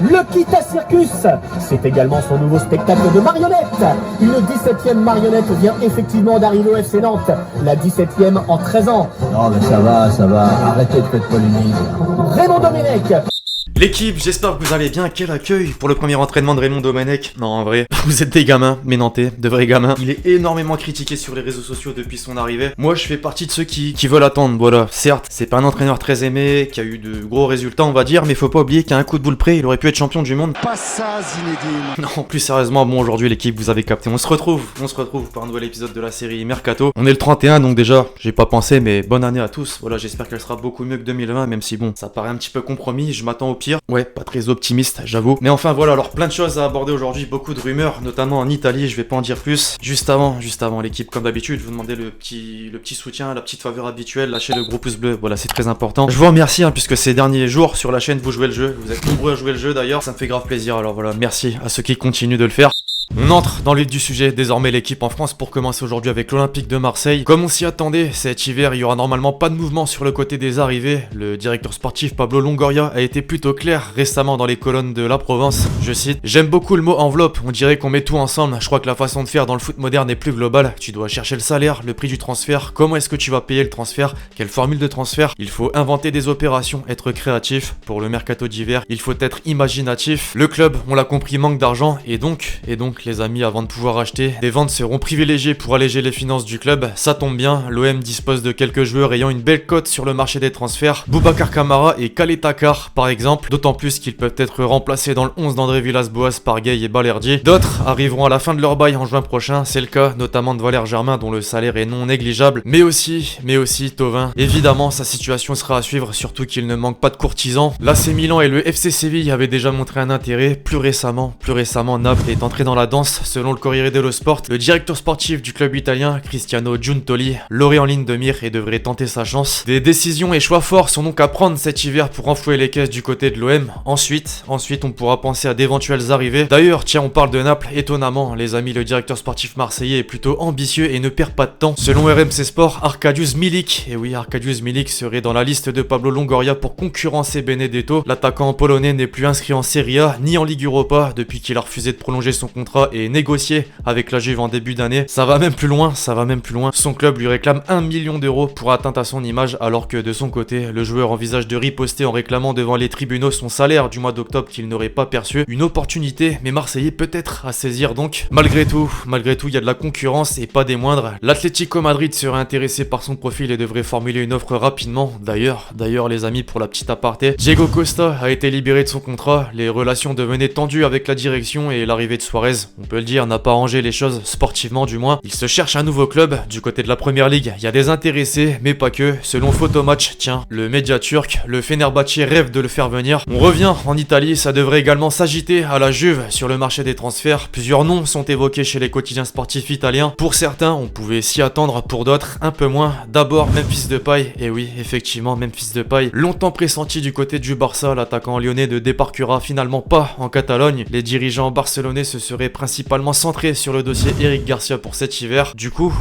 Le Kita Circus, c'est également son nouveau spectacle de marionnettes. Une 17e marionnette vient effectivement d'arriver au FC Nantes, la 17e en 13 ans. Non mais ça va, arrêtez de faire polémique. Raymond Domenech. L'équipe, j'espère que vous allez bien. Quel accueil pour le premier entraînement de Raymond Domenech. Non, en vrai, vous êtes des gamins, mais nantais, de vrais gamins. Il est énormément critiqué sur les réseaux sociaux depuis son arrivée. Moi, je fais partie de ceux qui veulent attendre. Voilà, certes, c'est pas un entraîneur très aimé, qui a eu de gros résultats, on va dire, mais faut pas oublier qu'à un coup de boule près, il aurait pu être champion du monde. Pas ça, Zinedine. Non, plus sérieusement, bon, aujourd'hui, l'équipe, vous avez capté. On se retrouve pour un nouvel épisode de la série Mercato. On est le 31, donc déjà, j'ai pas pensé, mais bonne année à tous. Voilà, j'espère qu'elle sera beaucoup mieux que 2020, même si bon, ça paraît un petit peu compromis, je m'attends au pire. Ouais, pas très optimiste, j'avoue. Mais enfin voilà, alors plein de choses à aborder aujourd'hui, beaucoup de rumeurs, notamment en Italie, je vais pas en dire plus. Juste avant l'équipe, comme d'habitude, vous demandez le petit soutien, la petite faveur habituelle, lâchez le gros pouce bleu, voilà, c'est très important. Je vous remercie, puisque ces derniers jours sur la chaîne vous jouez le jeu, vous êtes nombreux à jouer le jeu d'ailleurs, ça me fait grave plaisir, alors voilà, merci à ceux qui continuent de le faire. On entre dans le vif du sujet, désormais l'équipe en France pour commencer aujourd'hui avec l'Olympique de Marseille. Comme on s'y attendait, cet hiver il y aura normalement pas de mouvement sur le côté des arrivées. Le directeur sportif Pablo Longoria a été plutôt clair récemment dans les colonnes de La Provence. Je cite: j'aime beaucoup le mot enveloppe, on dirait qu'on met tout ensemble. Je crois que la façon de faire dans le foot moderne est plus globale. Tu dois chercher le salaire, le prix du transfert, comment est-ce que tu vas payer le transfert, quelle formule de transfert. Il faut inventer des opérations, être créatif. Pour le mercato d'hiver, il faut être imaginatif. Le club, on l'a compris, manque d'argent et donc les amis, avant de pouvoir acheter, des ventes seront privilégiées pour alléger les finances du club. Ça tombe bien, l'OM dispose de quelques joueurs ayant une belle cote sur le marché des transferts. Boubacar Kamara et Khaled Takar par exemple, d'autant plus qu'ils peuvent être remplacés dans le 11 d'André Villas-Boas par Gueye et Balerdi. D'autres arriveront à la fin de leur bail en juin prochain, c'est le cas notamment de Valère Germain dont le salaire est non négligeable, mais aussi Thauvin. Évidemment, sa situation sera à suivre, surtout qu'il ne manque pas de courtisans. L'AC Milan et le FC Séville avaient déjà montré un intérêt. Plus récemment, Naples est entré dans la danse. Selon le Corriere dello Sport, le directeur sportif du club italien, Cristiano Giuntoli, l'aurait en ligne de mire et devrait tenter sa chance. Des décisions et choix forts sont donc à prendre cet hiver pour renflouer les caisses du côté de l'OM. Ensuite, on pourra penser à d'éventuelles arrivées. D'ailleurs, tiens, on parle de Naples, étonnamment, les amis, le directeur sportif marseillais est plutôt ambitieux et ne perd pas de temps. Selon RMC Sport, Arkadiusz Milik, et oui, Arkadiusz Milik serait dans la liste de Pablo Longoria pour concurrencer Benedetto. L'attaquant polonais n'est plus inscrit en Serie A ni en Ligue Europa depuis qu'il a refusé de prolonger son contrat et négocié avec la Juve en début d'année. Ça va même plus loin. Son club lui réclame 1 million d'euros pour atteinte à son image, alors que de son côté, le joueur envisage de riposter en réclamant devant les tribunaux son salaire du mois d'octobre qu'il n'aurait pas perçu. Une opportunité, mais Marseillais peut-être à saisir donc. Malgré tout, il y a de la concurrence et pas des moindres. L'Atlético Madrid serait intéressé par son profil et devrait formuler une offre rapidement. D'ailleurs les amis, pour la petite aparté, Diego Costa a été libéré de son contrat. Les relations devenaient tendues avec la direction et l'arrivée de Suarez, on peut le dire, n'a pas arrangé les choses, sportivement du moins. Il se cherche un nouveau club. Du côté de la première ligue, il y a des intéressés, mais pas que. Selon Photomatch, tiens, le média turc, le Fenerbahçe rêve de le faire venir. On revient en Italie, ça devrait également s'agiter à la Juve sur le marché des transferts. Plusieurs noms sont évoqués chez les quotidiens sportifs italiens. Pour certains, on pouvait s'y attendre, pour d'autres, un peu moins. D'abord, Memphis Depay, et oui, effectivement, Memphis Depay. Longtemps pressenti du côté du Barça, l'attaquant lyonnais ne débarquera finalement pas en Catalogne. Les dirigeants barcelonais se seraient principalement centrés sur le dossier Eric Garcia pour cet hiver. Du coup,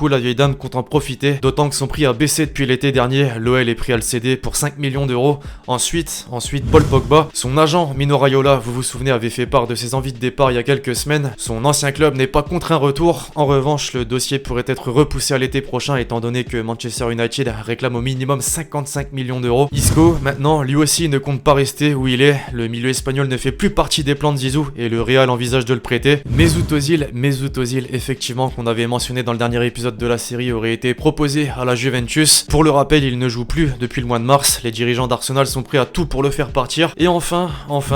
la vieille dame compte en profiter, d'autant que son prix a baissé depuis l'été dernier. L'OL est prêt à le céder pour 5 millions d'euros. Ensuite, Paul Pogba, son agent Mino Raiola, vous vous souvenez, avait fait part de ses envies de départ il y a quelques semaines. Son ancien club n'est pas contre un retour. En revanche, le dossier pourrait être repoussé à l'été prochain, étant donné que Manchester United réclame au minimum 55 millions d'euros. Isco, maintenant, lui aussi ne compte pas rester où il est. Le milieu espagnol ne fait plus partie des plans de Zizou et le Real envisage de le prêter. Mesut Özil, effectivement, qu'on avait mentionné dans le dernier épisode de la série, aurait été proposé à la Juventus. Pour le rappel, il ne joue plus depuis le mois de mars. Les dirigeants d'Arsenal sont prêts à tout pour le faire partir. Et enfin,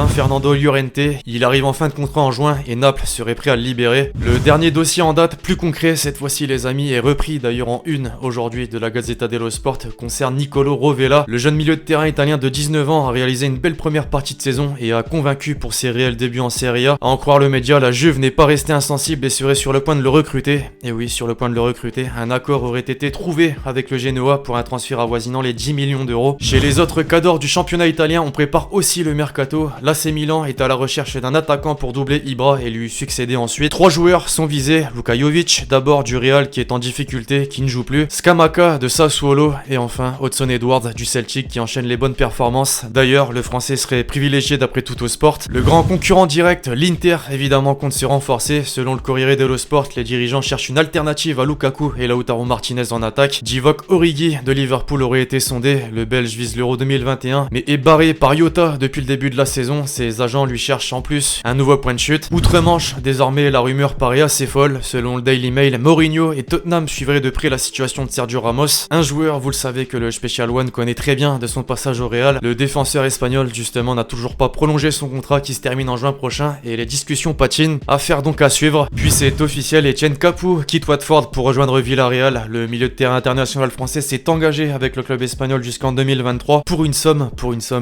Fernando Llorente, il arrive en fin de contrat en juin et Naples serait prêt à le libérer. Le dernier dossier en date, plus concret cette fois-ci les amis, est repris d'ailleurs en une aujourd'hui de la Gazzetta dello Sport, concerne Nicolo Rovella. Le jeune milieu de terrain italien de 19 ans a réalisé une belle première partie de saison et a convaincu pour ses réels débuts en Serie A. À en croire le média, la Juve Juve n'est pas resté insensible et serait sur le point de le recruter. Et oui, sur le point de le recruter, un accord aurait été trouvé avec le Genoa pour un transfert avoisinant les 10 millions d'euros. Chez les autres cadors du championnat italien, on prépare aussi le mercato. L'AC Milan est à la recherche d'un attaquant pour doubler Ibra et lui succéder ensuite. 3 joueurs sont visés, Luka Jovic d'abord du Real qui est en difficulté, qui ne joue plus, Scamacca de Sassuolo et enfin Hudson Edwards du Celtic qui enchaîne les bonnes performances. D'ailleurs, le français serait privilégié d'après Tuttosport. Le grand concurrent direct, l'Inter, évidemment compte se renforcer. Selon le Corriere dello Sport, les dirigeants cherchent une alternative à Lukaku et Lautaro Martinez en attaque. Divock Origi de Liverpool aurait été sondé, le Belge vise l'Euro 2021 mais est barré par Iota depuis le début de la saison. Ses agents lui cherchent en plus un nouveau point de chute. Outre-Manche, désormais la rumeur paraît assez folle. Selon le Daily Mail, Mourinho et Tottenham suivraient de près la situation de Sergio Ramos. Un joueur, vous le savez, que le Special One connaît très bien de son passage au Real. Le défenseur espagnol justement n'a toujours pas prolongé son contrat qui se termine en juin prochain et les discussions patinent. Affaire donc à suivre. Puis c'est officiel, Etienne Capoue quitte Watford pour rejoindre Villarreal. Le milieu de terrain international français s'est engagé avec le club espagnol jusqu'en 2023 pour une somme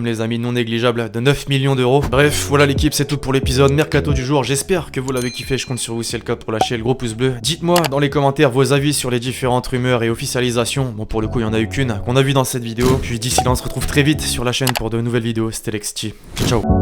les amis, non négligeable de 9 millions d'euros. Bref, voilà l'équipe, c'est tout pour l'épisode mercato du jour. J'espère que vous l'avez kiffé, je compte sur vous si c'est le cas pour lâcher le gros pouce bleu. Dites-moi dans les commentaires vos avis sur les différentes rumeurs et officialisations. Bon, pour le coup, il y en a eu qu'une qu'on a vu dans cette vidéo. Puis d'ici là, on se retrouve très vite sur la chaîne pour de nouvelles vidéos. C'était Lexti. Ciao.